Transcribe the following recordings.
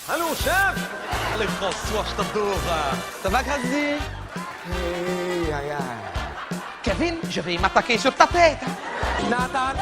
Allô, chef! Allez, François, je t'adore. Ça va, Grady? Aïe, aïe, aïe. Kevin, je vais m'attaquer sur ta tête. Nathan!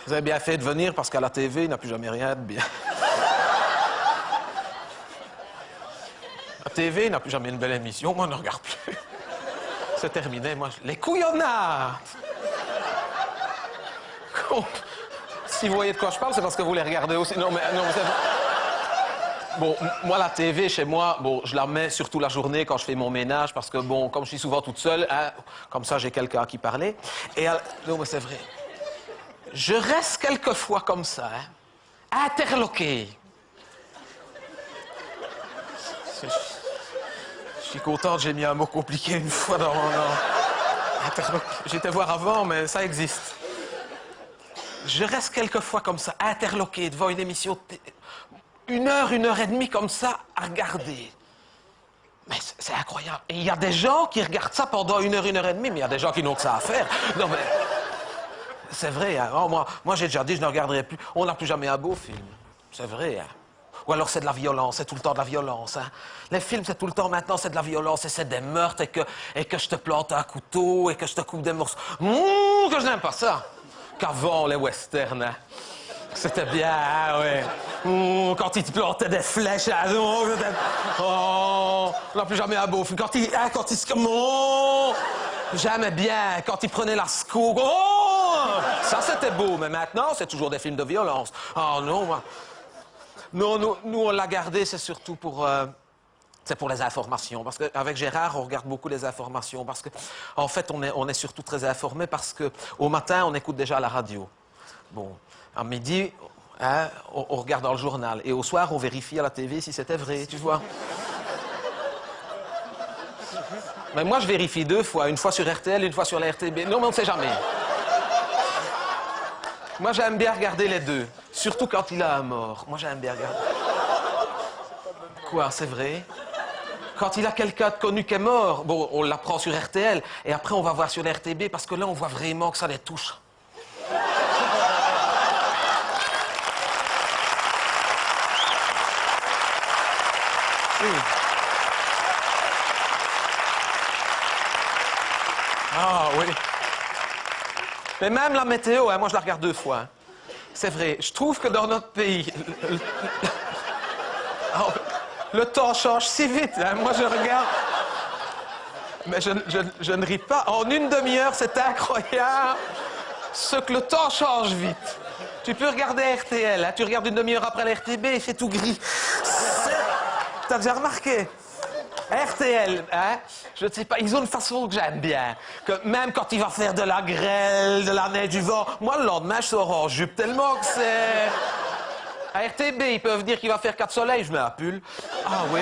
Vous avez bien fait de venir parce qu'à la TV, il n'y a plus jamais rien de bien. La TV n'a plus jamais une belle émission, moi, on ne regarde plus. C'est terminé, moi. Les couillonnades! Si vous voyez de quoi je parle, c'est parce que vous les regardez aussi. Non, mais bon, moi, la TV, chez moi, bon, je la mets surtout la journée quand je fais mon ménage, parce que, bon, comme je suis souvent toute seule, hein, comme ça, j'ai quelqu'un à qui parler. Et, non, mais c'est vrai. Je reste quelquefois comme ça, hein, interloqué. Je suis content, j'ai mis un mot compliqué une fois dans mon nom. J'étais voir avant, mais ça existe. Je reste quelquefois comme ça, interloqué devant une émission de une heure et demie comme ça à regarder. Mais c'est incroyable. Et il y a des gens qui regardent ça pendant une heure et demie, mais il y a des gens qui n'ont que ça à faire. Non, mais c'est vrai, hein. Oh, moi j'ai déjà dit, je ne regarderai plus. On n'a plus jamais un beau film. C'est vrai, hein. Ou alors c'est de la violence, c'est tout le temps de la violence. Hein. Les films, c'est tout le temps maintenant, c'est de la violence et c'est des meurtres et que je te plante un couteau et que je te coupe des morceaux. Que je n'aime pas ça. Qu'avant, les westerns, hein. C'était bien, hein, ouais. Quand ils te plantaient des flèches, hein, non, oh, on n'a plus jamais un beau film. Quand ils jamais bien. Quand ils prenaient la scoop, oh, ça c'était beau. Mais maintenant, c'est toujours des films de violence. Oh non, moi. Non, nous, on l'a gardé, c'est surtout pour... c'est pour les informations. Parce qu'avec Gérard, on regarde beaucoup les informations. Parce qu'en fait, on est surtout très informés parce qu'au matin, on écoute déjà la radio. Bon, à midi, hein, on regarde dans le journal. Et au soir, on vérifie à la TV si c'était vrai, tu vois. Mais moi, je vérifie 2 fois. Une fois sur RTL, une fois sur la RTB. Non, mais on ne sait jamais. Moi, j'aime bien regarder les 2. Surtout quand il a un mort. Moi, j'aime bien regarder. Quoi, c'est vrai? Quand il a quelqu'un de connu qui est mort, bon, on l'apprend sur RTL. Et après, on va voir sur la RTB parce que là, on voit vraiment que ça les touche. Oui. Ah, oui. Mais même la météo, hein, moi je la regarde 2 fois. Hein. C'est vrai, je trouve que dans notre pays, le temps change si vite. Hein. Moi je regarde... Mais je ne ris pas. En une demi-heure, c'est incroyable ce que le temps change vite. Tu peux regarder RTL, hein, tu regardes une demi-heure après la RTB, il fait tout gris. T'as déjà remarqué? RTL, hein, je ne sais pas, ils ont une façon que j'aime bien. Que même quand il va faire de la grêle, de la neige, du vent, moi, le lendemain, je sors en jupe tellement que c'est... À RTB, ils peuvent dire qu'il va faire 4 soleils, je mets un pull. Ah oui,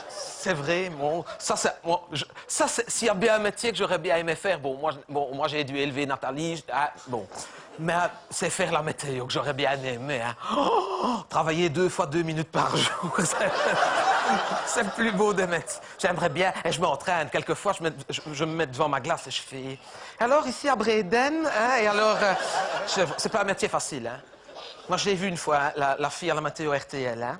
c'est vrai, bon, ça, c'est s'il y a bien un métier que j'aurais bien aimé faire, moi j'ai dû élever Nathalie, bon. Mais c'est faire la météo que j'aurais bien aimé. Hein. Travailler 2 fois 2 minutes par jour, c'est le plus beau des métiers. J'aimerais bien, et je m'entraîne. Quelquefois, je me mets devant ma glace et je fais... Alors, ici à Bréden, hein, et alors... c'est pas un métier facile, hein. Moi, je l'ai vu une fois, hein, la fille à la météo RTL, hein.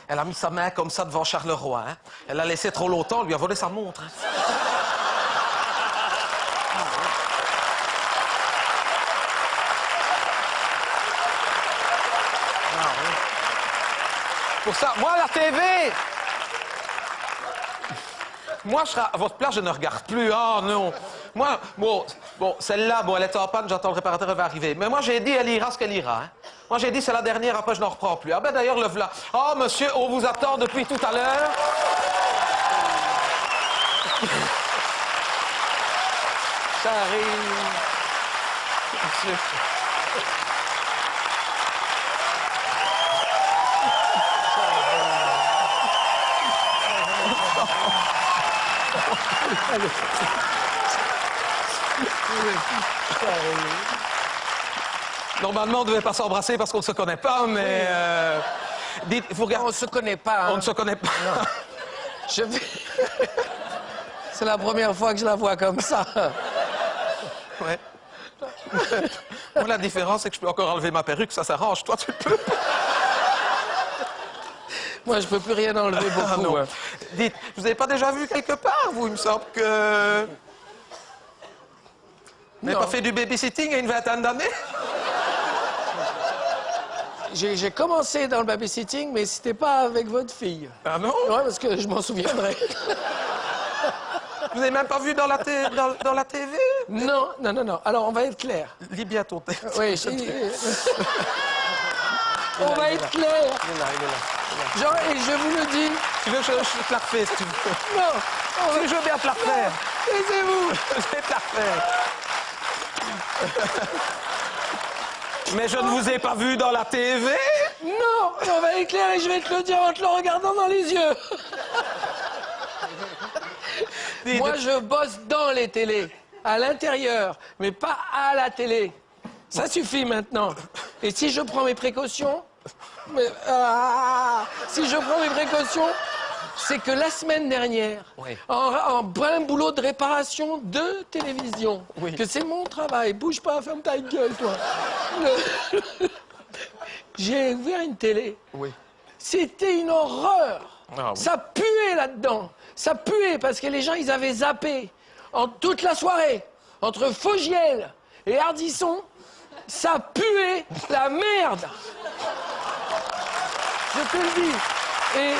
Elle a mis sa main comme ça devant Charleroi, hein. Elle l'a laissé trop longtemps, elle lui a volé sa montre. Hein. Pour ça, moi, la TV... Moi, je serai à votre place, je ne regarde plus. Ah, non. Moi, bon, celle-là, elle est en panne, j'attends le réparateur, elle va arriver. Mais moi, j'ai dit, elle ira ce qu'elle ira. Hein. Moi, j'ai dit, c'est la dernière, après, je n'en reprends plus. Ah ben, d'ailleurs, le voilà. Oh, monsieur, on vous attend depuis tout à l'heure. Ça arrive. Monsieur. Normalement, on ne devait pas s'embrasser parce qu'on ne se connaît pas, mais... Dites, vous regardez... On ne se connaît pas. Hein. On ne se connaît pas. Je vais... C'est la première fois que je la vois comme ça. Ouais. Moi, la différence, c'est que je peux encore enlever ma perruque, ça s'arrange. Toi, tu peux. Moi, je peux plus rien enlever beaucoup. Ah, non. Hein. Dites, vous n'avez pas déjà vu quelque part, vous? Il me semble que... Vous n'avez pas fait du babysitting il y a une vingtaine d'années? J'ai commencé dans le babysitting, mais c'était pas avec votre fille. Ah non? Ouais, parce que je m'en souviendrai. Vous n'avez même pas vu dans la TV? Non. Alors, on va être clair. Lis bien ton texte. Oui, on va être clair. Il est là. Genre, et je vous le dis. Tu veux que je te la refais, si tu veux? Non. Si je veux bien te la refaire. Taisez-vous. Je vais te la refaire. Mais je ne vous ai pas vu dans la TV? Non, on va être clair et je vais te le dire en te le regardant dans les yeux. Moi, je bosse dans les télés, à l'intérieur, mais pas à la télé. Ça suffit maintenant. Et si je prends mes précautions... si je prends mes précautions, c'est que la semaine dernière, Oui. en plein boulot de réparation de télévision, Oui. que c'est mon travail, bouge pas, ferme ta gueule, toi. J'ai ouvert une télé. Oui. C'était une horreur. Ah oui. Ça puait là-dedans. Ça puait parce que les gens, ils avaient zappé en toute la soirée entre Fogiel et Ardisson. Ça puait la merde. Je te le dis. Et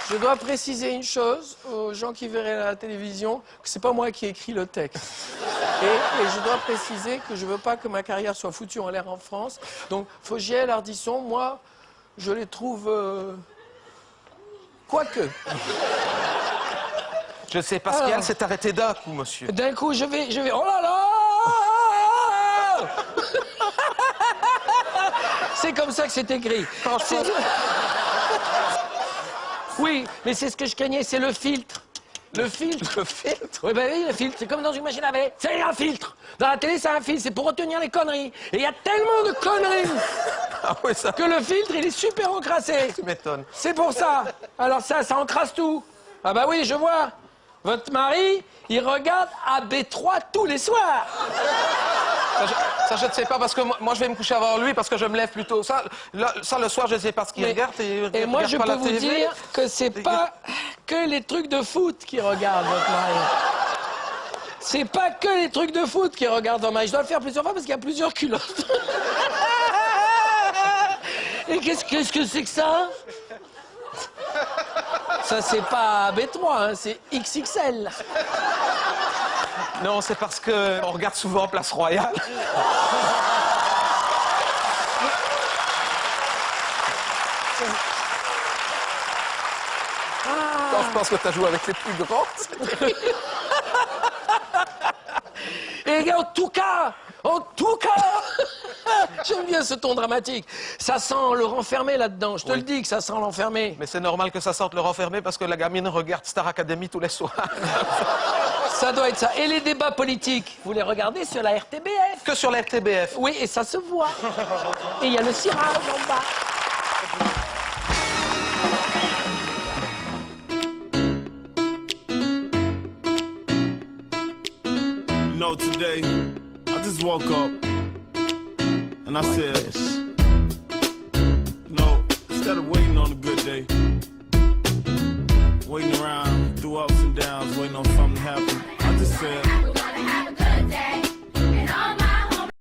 je dois préciser une chose aux gens qui verraient à la télévision, que c'est pas moi qui ai écrit le texte. Et je dois préciser que je veux pas que ma carrière soit foutue en l'air en France. Donc, Fogiel, Ardisson, moi, je les trouve... Quoique. Je sais, Pascal Alors. s'est arrêté d'un coup, monsieur. D'un coup, je vais... Oh là là! C'est comme ça que c'est écrit. Franchement. Oui, mais c'est ce que je craignais, c'est le filtre. Le filtre. Le filtre? Oui, ben oui, le filtre. C'est comme dans une machine à laver. C'est un filtre. Dans la télé, c'est un filtre. C'est pour retenir les conneries. Et il y a tellement de conneries Ah oui, ça... que le filtre, il est super encrassé. Tu m'étonnes. C'est pour ça. Alors ça encrasse tout. Ah bah oui, je vois. Votre mari, il regarde AB3 tous les soirs. Ça, je ne sais pas, parce que moi, je vais me coucher avant lui, parce que je me lève plus tôt. Ça, le soir, je ne sais pas ce qu'il regarde. Et moi, je peux vous dire que c'est pas que les trucs de foot qui regardent votre mari. C'est pas que les trucs de foot qui regardent votre mari. Je dois le faire plusieurs fois parce qu'il y a plusieurs culottes. Et qu'est-ce que c'est que ça? Ça, c'est pas B3, hein, c'est XXL. Non, c'est parce qu'on regarde souvent Place Royale. Quand je pense que t'as joué avec les plus grands. Et en tout cas, j'aime bien ce ton dramatique. Ça sent le renfermé là-dedans. Je te le dis que ça sent l'enfermé. Mais c'est normal que ça sente le renfermé parce que la gamine regarde Star Academy tous les soirs. Ça doit être ça. Et les débats politiques, vous les regardez sur la RTBF. Que sur la RTBF. Oui, et ça se voit. Et il y a le cirage en bas. You know, today, I just woke up and I said, no, instead of waiting on a good day, waiting around through ups and downs, waiting on something to happen, I just said,